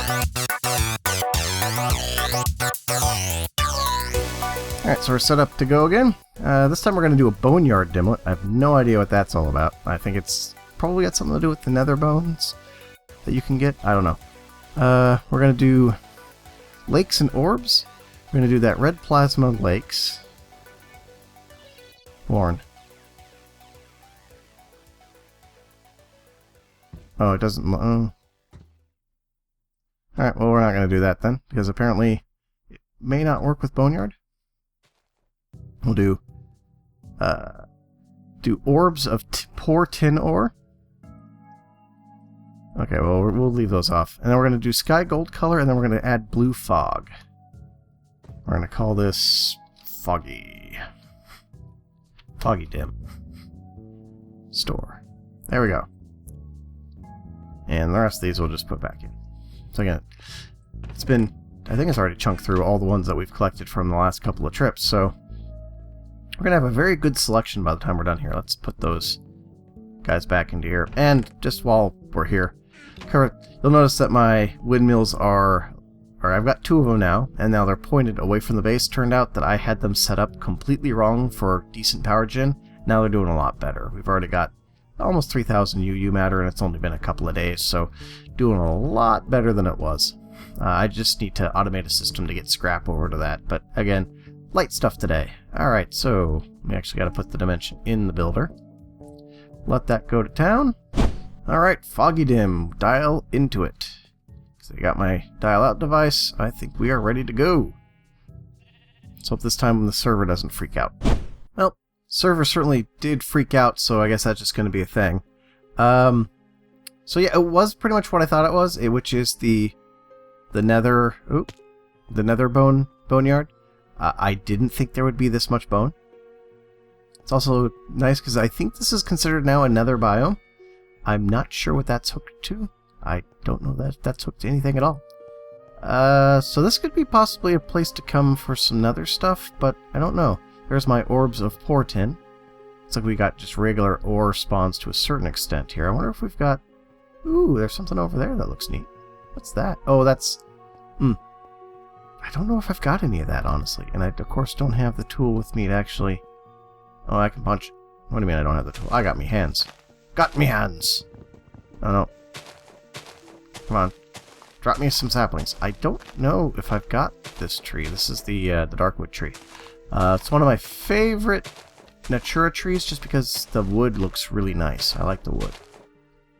Alright, so we're set up to go again. This time we're going to do a boneyard dimlet. I have no idea what that's all about. I think it's probably got something to do with the nether bones that you can get. I don't know. We're going to do lakes and orbs. We're going to do that red plasma lakes. Warn. Oh, it doesn't... Alright, well, we're not going to do that then, because apparently it may not work with boneyard. We'll do orbs of poor tin ore. Okay, well, we'll leave those off. And then we're going to do sky gold color, and then we're going to add blue fog. We're going to call this foggy. Foggy dim. Store. There we go. And the rest of these we'll just put back in. So again, it's been, I think it's already chunked through all the ones that we've collected from the last couple of trips, so we're going to have a very good selection by the time we're done here. Let's put those guys back into here. And just while we're here, you'll notice that my windmills are, or I've got two of them now, and now they're pointed away from the base. Turned out that I had them set up completely wrong for decent power gen. Now they're doing a lot better. We've already got almost 3,000 UU matter, and it's only been a couple of days, so doing a lot better than it was. I just need to automate a system to get scrap over to that, but again, light stuff today. Alright, so we actually got to put the dimension in the builder. Let that go to town. Alright, foggy dim. Dial into it. So I got my dial out device. I think we are ready to go. Let's hope this time the server doesn't freak out. Well, server certainly did freak out, so I guess that's just going to be a thing. So yeah, it was pretty much what I thought it was, which is the nether boneyard. I didn't think there would be this much bone. It's also nice because I think this is considered now a nether biome. I'm not sure what that's hooked to. I don't know that that's hooked to anything at all. So this could be possibly a place to come for some nether stuff, but I don't know. There's my orbs of poor tin. Looks like we got just regular ore spawns to a certain extent here. I wonder if we've got... Ooh, there's something over there that looks neat. What's that? Oh, that's... I don't know if I've got any of that, honestly. And I, of course, don't have the tool with me to actually... Oh, I can punch. What do you mean I don't have the tool? I got me hands. Got me hands! Oh, no. Come on. Drop me some saplings. I don't know if I've got this tree. This is the Darkwood tree. It's one of my favorite Natura trees just because the wood looks really nice. I like the wood.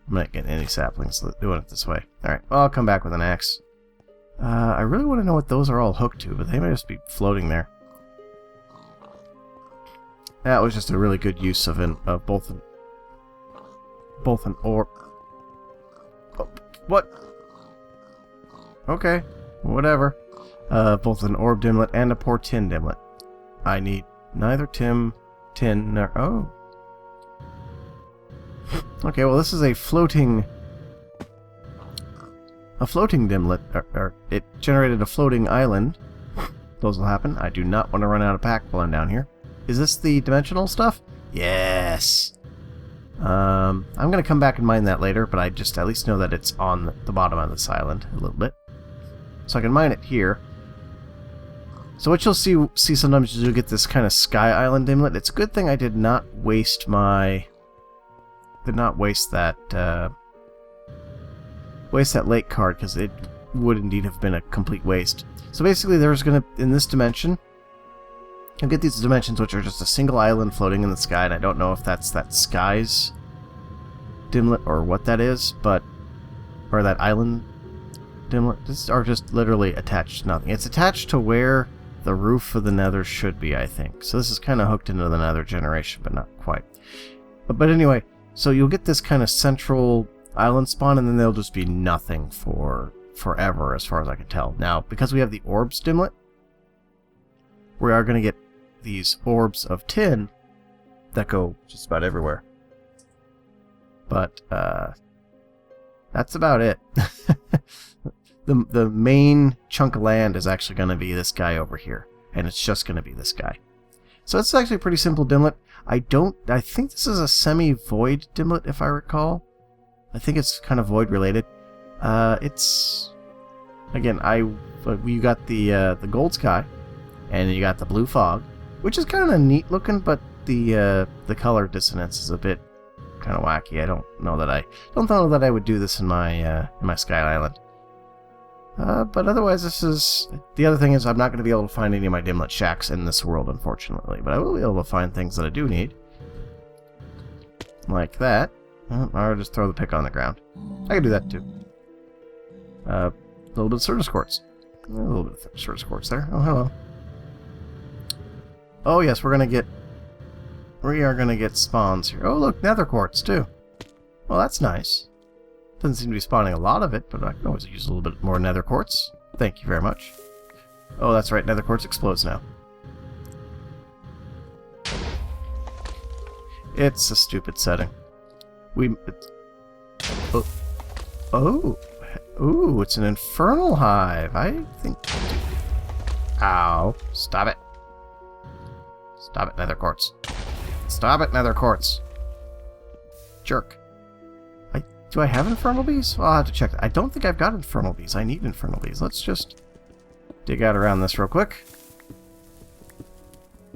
I'm not getting any saplings doing it this way. Alright, well, I'll come back with an axe. I really want to know what those are all hooked to, but they might just be floating there. That was just a really good use of both an orb. Oh, what? Okay, whatever. Both an orb dimlet and a poor tin dimlet. I need neither tin, nor... Oh. Okay, well, this is a floating dimlet. It generated a floating island. Those will happen. I do not want to run out of pack while I'm down here. Is this the dimensional stuff? Yes! I'm going to come back and mine that later, but I just at least know that it's on the bottom of this island a little bit. So I can mine it here. So what you'll see sometimes is you'll get this kind of sky island dimlet. It's a good thing I did not waste that lake card, because it would indeed have been a complete waste. So basically there's going to, in this dimension, you'll get these dimensions which are just a single island floating in the sky, and I don't know if that's that sky's dimlet or what that is, but, or that island dimlet, are just literally attached to nothing. It's attached to where the roof of the nether should be, I think. So this is kind of hooked into the nether generation, but not quite. But anyway, so you'll get this kind of central island spawn, and then there'll just be nothing for forever, as far as I can tell. Now, because we have the orbs dimlet, we are going to get these orbs of tin that go just about everywhere. But that's about it. The main chunk of land is actually going to be this guy over here, and it's just going to be this guy. So it's actually a pretty simple dimlet. I think this is a semi-void dimlet, if I recall. I think it's kind of void related. It's Again, you got the gold sky, and you got the blue fog, which is kind of neat looking, but the color dissonance is a bit kind of wacky. I don't know that I would do this in my Sky Island. But otherwise, the other thing is I'm not going to be able to find any of my dimlet shacks in this world, unfortunately. But I will be able to find things that I do need. Like that. Or just throw the pick on the ground. I can do that too. A little bit of Certus quartz. A little bit of Certus quartz there. Oh, hello. Oh yes, we are gonna get spawns here. Oh look, nether quartz too. Well, that's nice. Doesn't seem to be spawning a lot of it, but I can always use a little bit more nether quartz. Thank you very much. Oh, that's right, nether quartz explodes now. It's a stupid setting. Ooh, it's an infernal hive. I think... Ow. Stop it. Stop it, nether quartz. Stop it, nether quartz. Jerk. Do I have infernal bees? Well, I'll have to check that. I don't think I've got infernal bees. I need infernal bees. Let's just dig out around this real quick.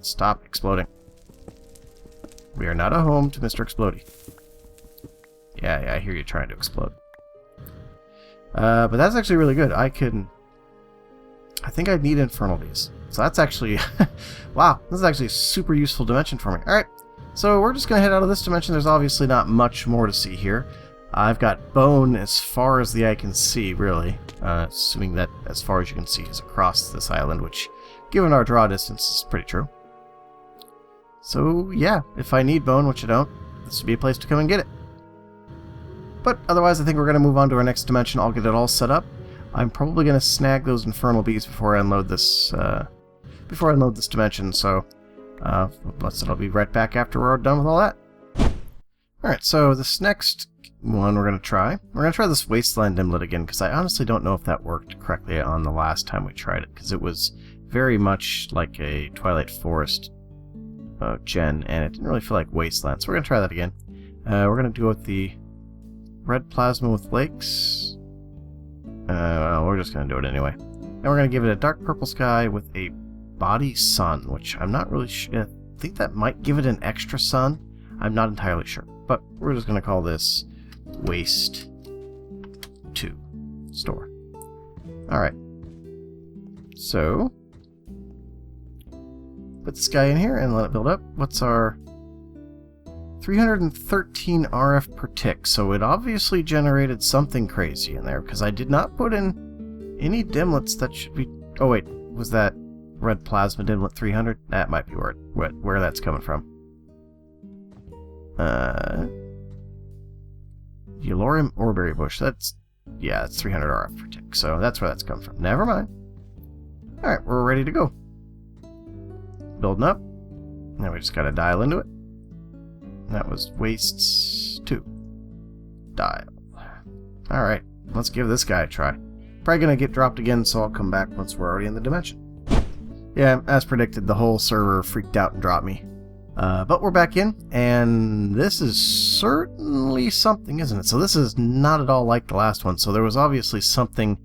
Stop exploding. We are not a home to Mr. Explodey. Yeah, I hear you trying to explode. But that's actually really good. I think I need infernal bees. So that's actually... wow, this is actually a super useful dimension for me. Alright, so we're just going to head out of this dimension. There's obviously not much more to see here. I've got bone as far as the eye can see, really. Assuming that as far as you can see is across this island, which, given our draw distance, is pretty true. So, yeah, if I need bone, which I don't, this would be a place to come and get it. But otherwise, I think we're going to move on to our next dimension. I'll get it all set up. I'm probably going to snag those infernal bees before I unload this dimension, so I'll be right back after we're done with all that. Alright, so this next one we're going to try this wasteland dimlet again, because I honestly don't know if that worked correctly on the last time we tried it, because it was very much like a Twilight Forest gen, and it didn't really feel like wasteland, so we're going to try that again. We're going to go with the red plasma with lakes. Well, we're just going to do it anyway. And we're going to give it a dark purple sky with a body sun, which I'm not really sure. I think that might give it an extra sun. I'm not entirely sure. But we're just going to call this Waste 2 Store. Alright. So, put this guy in here and let it build up. What's our 313 RF per tick? So it obviously generated something crazy in there, because I did not put in any dimlets that should be... Oh wait, was that red plasma dimlet 300? That might be where that's coming from. Eulorium Orberry Bush. That's 300 RF per tick. So that's where that's coming from. Never mind. Alright, we're ready to go. Building up. Now we just gotta dial into it. That was wastes 2. Dial. Alright, let's give this guy a try. Probably gonna get dropped again, so I'll come back once we're already in the dimension. Yeah, as predicted, the whole server freaked out and dropped me. But we're back in, and this is certainly something, isn't it? So this is not at all like the last one, so there was obviously something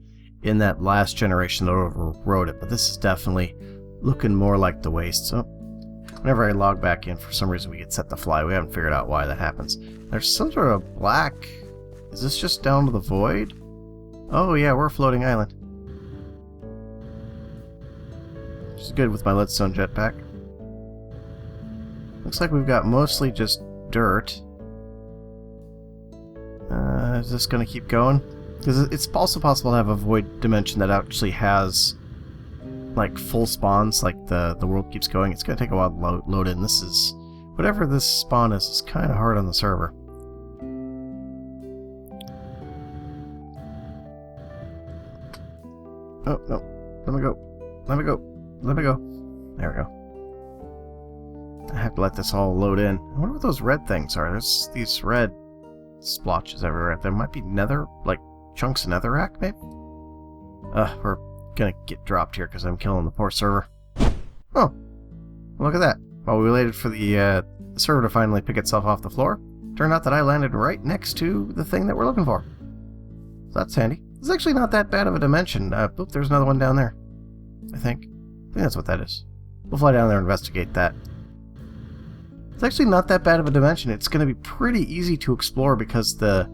in that last generation that overrode it, but this is definitely looking more like the waste. So whenever I log back in, for some reason we get set to fly. We haven't figured out why that happens. There's some sort of black... Is this just down to the void? Oh yeah, we're a floating island. Which is good with my leadstone jetpack. Looks like we've got mostly just dirt. Is this going to keep going? Because it's also possible to have a void dimension that actually has like full spawns, like the world keeps going. It's going to take a while to load in. This is... Whatever this spawn is kind of hard on the server. Oh, no. Let me go. Let me go. Let me go. There we go. I have to let this all load in. I wonder what those red things are. There's these red splotches everywhere. There might be nether, like chunks of netherrack, maybe? We're gonna get dropped here because I'm killing the poor server. Oh, look at that. While we waited for the server to finally pick itself off the floor, turned out that I landed right next to the thing that we're looking for. So that's handy. It's actually not that bad of a dimension. Oop, there's another one down there. I think that's what that is. We'll fly down there and investigate that. It's actually not that bad of a dimension. It's going to be pretty easy to explore because the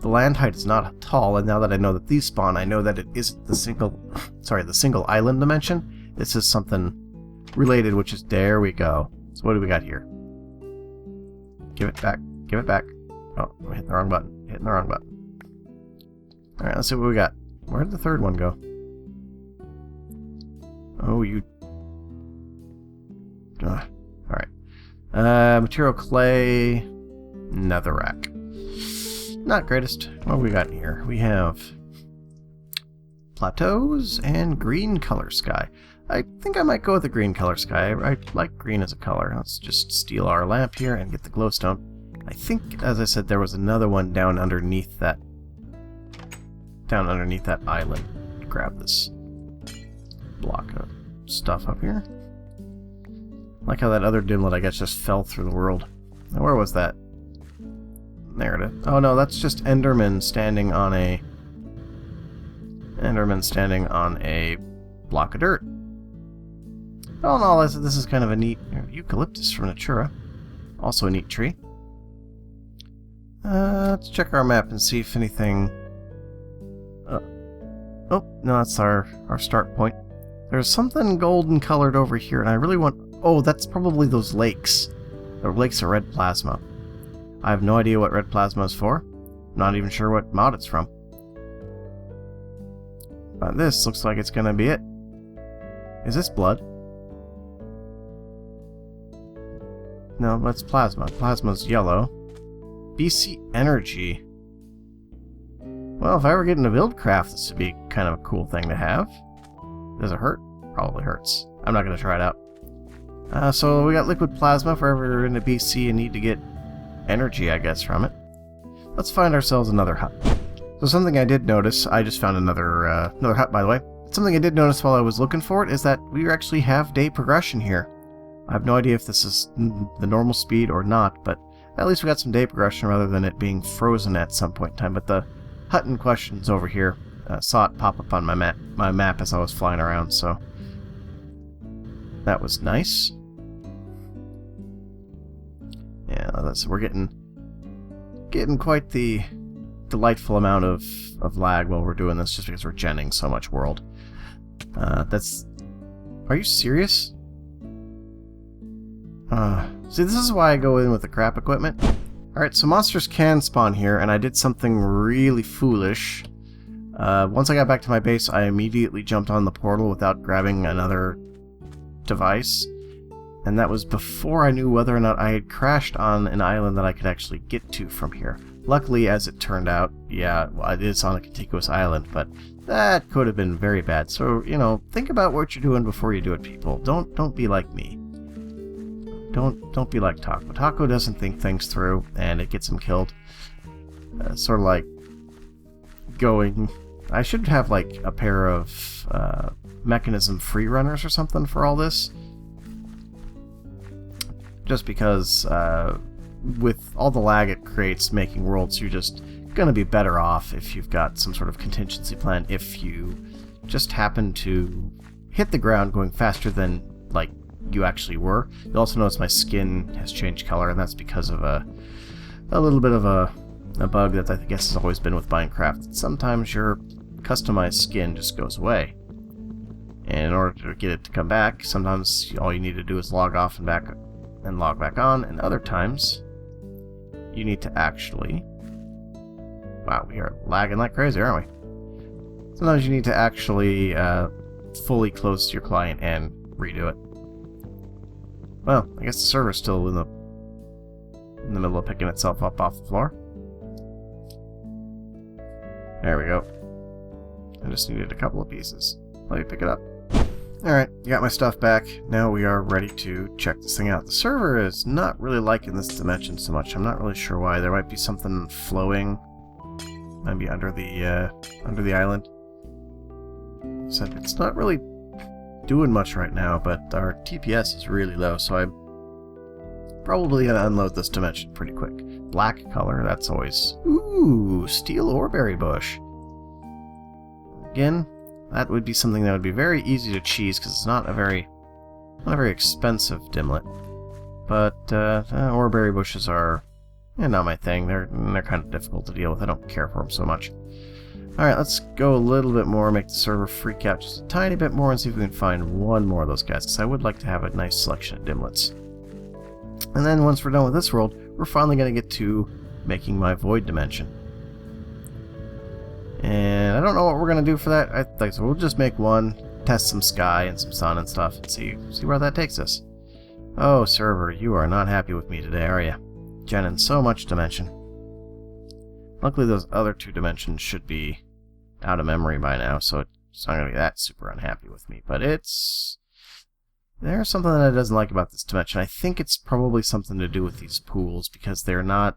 land height is not tall, and now that I know that these spawn, I know that it isn't the single island dimension. This is something related, which is, there we go. So what do we got here? Give it back. Give it back. Oh, I'm hitting the wrong button. Hitting the wrong button. Alright, let's see what we got. Where did the third one go? Oh, you... Alright. Material clay... Netherrack. Not greatest. What have we got in here? We have... plateaus and green color sky. I think I might go with the green color sky. I like green as a color. Let's just steal our lamp here and get the glowstone. I think, as I said, there was another one down underneath that island. Grab this block of stuff up here. Like how that other dimlet, I guess, just fell through the world. Now, where was that? There it is. Oh no, that's just Enderman standing on a block of dirt. Oh no, this is kind of a neat eucalyptus from Natura. Also a neat tree. Let's check our map and see if anything... Oh, no, that's our start point. There's something golden colored over here, and I really want... Oh, that's probably those lakes. The lakes of red plasma. I have no idea what red plasma is for. I'm not even sure what mod it's from. But this looks like it's gonna be it. Is this blood? No, that's plasma. Plasma's yellow. BC energy. Well, if I ever get into Buildcraft, this would be kind of a cool thing to have. Does it hurt? Probably hurts. I'm not going to try it out. So we got liquid plasma if we're ever into BC and need to get energy, I guess, from it. Let's find ourselves another hut. So something I did notice, I just found another hut, by the way. Something I did notice while I was looking for it is that we actually have day progression here. I have no idea if this is the normal speed or not, but at least we got some day progression rather than it being frozen at some point in time. But the hut in question's over here. Saw it pop up on my map as I was flying around, so that was nice. Yeah, we're getting quite the delightful amount of lag while we're doing this, just because we're genning so much world. Are you serious? See, this is why I go in with the crap equipment. Alright, so monsters can spawn here, and I did something really foolish. Once I got back to my base, I immediately jumped on the portal without grabbing another device. And that was before I knew whether or not I had crashed on an island that I could actually get to from here. Luckily, as it turned out, yeah, well, it is on a contiguous island, but that could have been very bad. So, you know, think about what you're doing before you do it, people. Don't be like me. Don't be like Taco. Taco doesn't think things through, and it gets him killed. Sort of like going... I should have, like, a pair of mechanism free runners or something for all this. Just because with all the lag it creates making worlds, you're just going to be better off if you've got some sort of contingency plan if you just happen to hit the ground going faster than, like, you actually were. You'll also notice my skin has changed color, and that's because of a little bit of a bug that I guess has always been with Minecraft. Sometimes your customized skin just goes away. And in order to get it to come back, sometimes all you need to do is log off and log back on, and other times you need to actually... Wow, we are lagging like crazy, aren't we? Sometimes you need to actually fully close your client and redo it. Well, I guess the server's still in the middle of picking itself up off the floor. There we go. I just needed a couple of pieces. Let me pick it up. Alright, got my stuff back. Now we are ready to check this thing out. The server is not really liking this dimension so much. I'm not really sure why. There might be something flowing maybe under the island. So it's not really doing much right now, but our TPS is really low, so I'm probably going to unload this dimension pretty quick. Black color, that's always... Ooh, steel oreberry bush. again, that would be something that would be very easy to cheese because it's not a very expensive dimlet. But oreberry bushes are not my thing. They're kind of difficult to deal with. I don't care for them so much. Alright, let's go a little bit more, make the server freak out just a tiny bit more, and see if we can find one more of those guys, because I would like to have a nice selection of dimlets. And then once we're done with this world, we're finally going to get to making my void dimension. And I don't know what we're going to do for that. I think so we'll just make one, test some sky and some sun and stuff, and see where that takes us. Oh, server, you are not happy with me today, are you? Generating so much dimension. Luckily, those other two dimensions should be out of memory by now, so it's not going to be that super unhappy with me. But there's something that it doesn't like about this dimension. I think it's probably something to do with these pools, because they're not...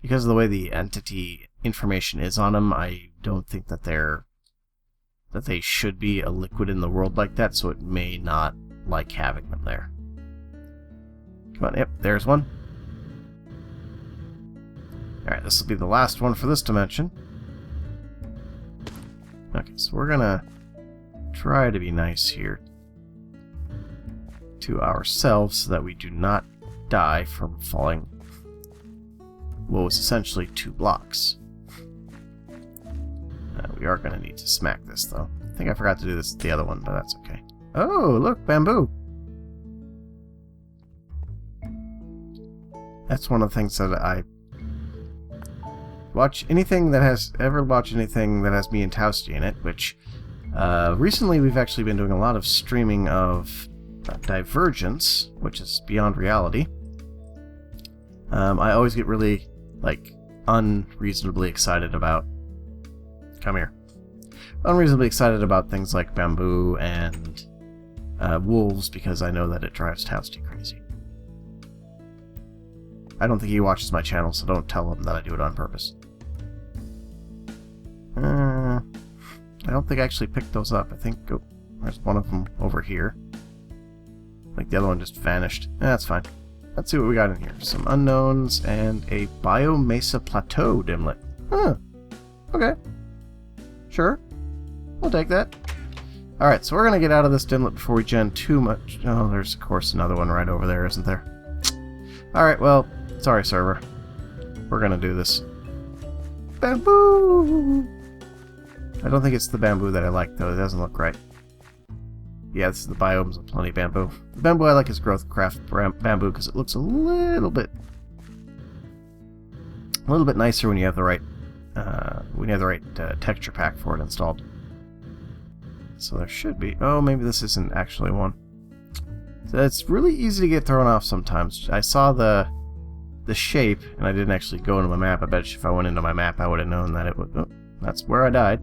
Because of the way the entity information is on them, I don't think that they should be a liquid in the world like that, so it may not like having them there. Come on, yep, there's one. Alright, this will be the last one for this dimension. Okay, so we're gonna try to be nice here to ourselves so that we do not die from falling what was essentially 2 blocks. We are going to need to smack this, though. I think I forgot to do this with the other one, but that's okay. Oh, look, bamboo! That's one of the things that I... watch anything that has me and Toasty in it, which recently we've actually been doing a lot of streaming of Divergence, which is Beyond Reality. I always get really, unreasonably excited about... Come here. Unreasonably excited about things like bamboo and wolves, because I know that it drives Toasty crazy. I don't think he watches my channel, so don't tell him that I do it on purpose. I don't think I actually picked those up. I think there's one of them over here. The other one just vanished. That's fine. Let's see what we got in here. Some unknowns and a Biomesa Plateau dimlet. Huh. Okay. Sure. We'll take that. Alright, so we're going to get out of this dimlet before we gen too much. Oh, there's of course another one right over there, isn't there? Alright, well, sorry server. We're going to do this. Bamboo! I don't think it's the bamboo that I like, though. It doesn't look right. Yeah, this is the biomes of plenty bamboo. The bamboo I like is growth craft bamboo because it looks a little bit nicer when you have the right texture pack for it installed. So there should be. Oh, maybe this isn't actually one. So it's really easy to get thrown off sometimes. I saw the shape and I didn't actually go into my map. I bet if I went into my map I would have known that it would. Oh, that's where I died.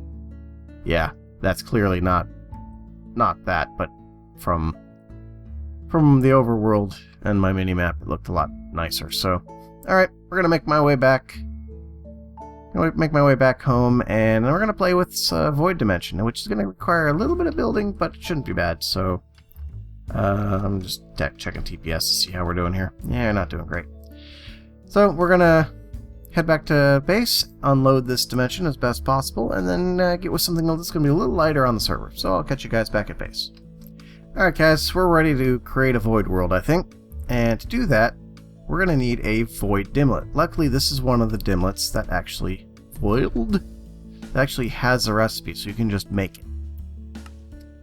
Yeah, that's clearly not that, but from the overworld and my mini-map, it looked a lot nicer. So, alright, we're gonna make my way back. Home, and then we're gonna play with Void Dimension, which is gonna require a little bit of building, but it shouldn't be bad. So, I'm just checking TPS to see how we're doing here. Yeah, not doing great. So we're gonna head back to base, unload this dimension as best possible, and then get with something that's going to be a little lighter on the server. So I'll catch you guys back at base. Alright guys, we're ready to create a void world, I think. And to do that, we're going to need a void dimlet. Luckily, this is one of the dimlets that actually has a recipe, so you can just make it.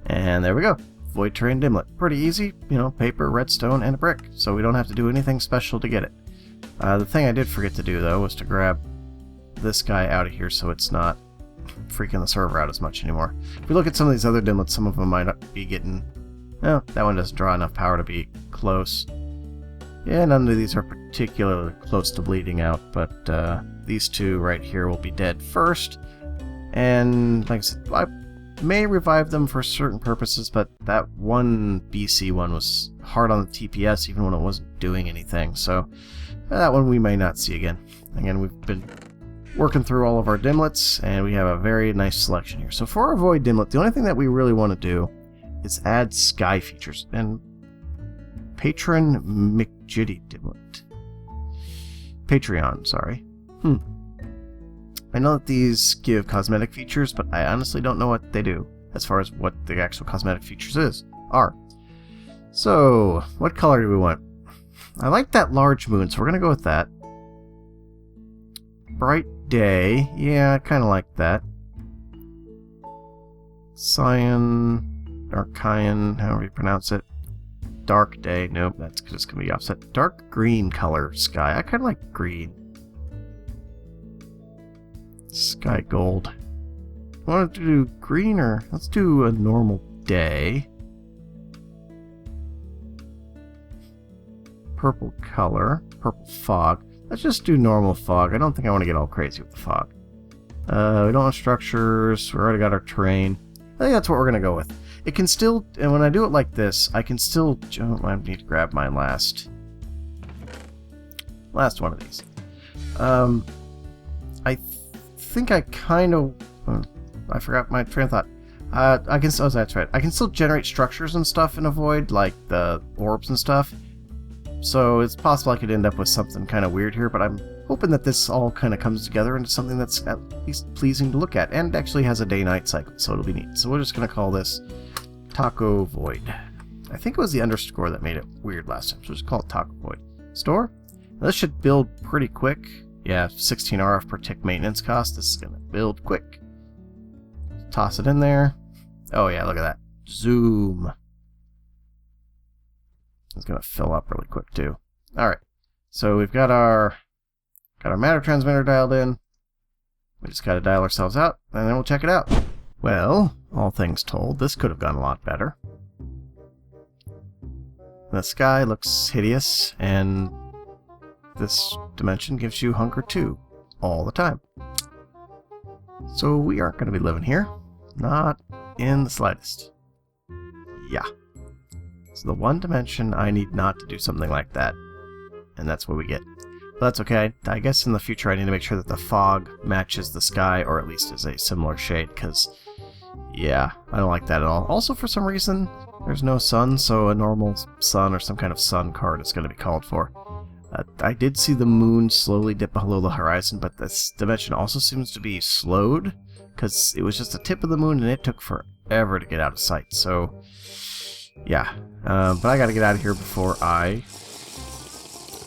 And there we go. Void terrain dimlet. Pretty easy, you know, paper, redstone, and a brick. So we don't have to do anything special to get it. The thing I did forget to do, though, was to grab this guy out of here so it's not freaking the server out as much anymore. If we look at some of these other dimlets, some of them might be getting... Oh, that one doesn't draw enough power to be close. Yeah, none of these are particularly close to bleeding out, but these two right here will be dead first. And, like I said, I may revive them for certain purposes, but that one BC one was hard on the TPS even when it wasn't doing anything, so... that one we may not see again. Again, we've been working through all of our dimlets, and we have a very nice selection here. So for our void dimlet, the only thing that we really want to do is add sky features. And Patron McJitty dimlet. Patreon, sorry. I know that these give cosmetic features, but I honestly don't know what they do as far as what the actual cosmetic features are. So, what color do we want? I like that large moon, so we're going to go with that. Bright day. Yeah, I kind of like that. Cyan, Archaean, however you pronounce it. Dark day. Nope, that's just going to be offset. Dark green color sky. I kind of like green. Sky gold. Want to do green or let's do a normal day. Purple color. Purple fog. Let's just do normal fog. I don't think I want to get all crazy with the fog. We don't have structures. We already got our terrain. I think that's what we're going to go with. It can still, and when I do it like this, I can still, I need to grab my last one of these. I think I kind of, I forgot my train of thought. I can, oh, that's right. I can still generate structures and stuff in a void, like the orbs and stuff. So it's possible I could end up with something kind of weird here, but I'm hoping that this all kind of comes together into something that's at least pleasing to look at, and actually has a day-night cycle, so it'll be neat. So we're just going to call this Taco Void. I think it was the underscore that made it weird last time, so we'll just call it Taco Void. Store. Now this should build pretty quick. Yeah, 16 RF per tick maintenance cost. This is going to build quick. Toss it in there. Oh yeah, look at that. Zoom. It's going to fill up really quick too. Alright, so we've got our matter transmitter dialed in. We just got to dial ourselves out, and then we'll check it out. Well, all things told, this could have gone a lot better. The sky looks hideous, and this dimension gives you hunger too, all the time. So we aren't going to be living here. Not in the slightest. Yeah. So the one dimension I need not to do something like that. And that's what we get. But that's okay. I guess in the future I need to make sure that the fog matches the sky, or at least is a similar shade, because, yeah, I don't like that at all. Also, for some reason, there's no sun, so a normal sun or some kind of sun card is going to be called for. I did see the moon slowly dip below the horizon, but this dimension also seems to be slowed, because it was just the tip of the moon and it took forever to get out of sight, so yeah. But I gotta get out of here before I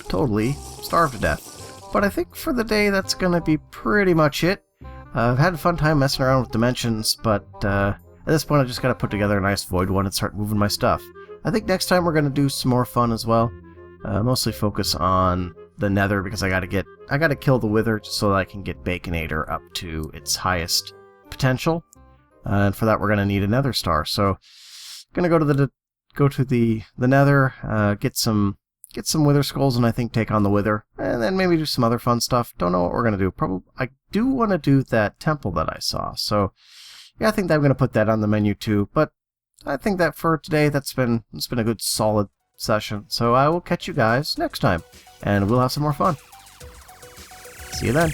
totally starve to death. But I think for the day that's gonna be pretty much it. I've had a fun time messing around with dimensions, but at this point I just gotta put together a nice void one and start moving my stuff. I think next time we're gonna do some more fun as well. Mostly focus on the nether, because I gotta kill the wither just so that I can get Baconator up to its highest potential. And for that we're gonna need a nether star. So gonna go to the nether, get some wither skulls, and I think take on the wither, and then maybe do some other fun stuff. Don't know what we're gonna do. Probably I do want to do that temple that I saw. So yeah, I think that I'm gonna put that on the menu too. But I think that for today, it's been a good solid session. So I will catch you guys next time, and we'll have some more fun. See you then.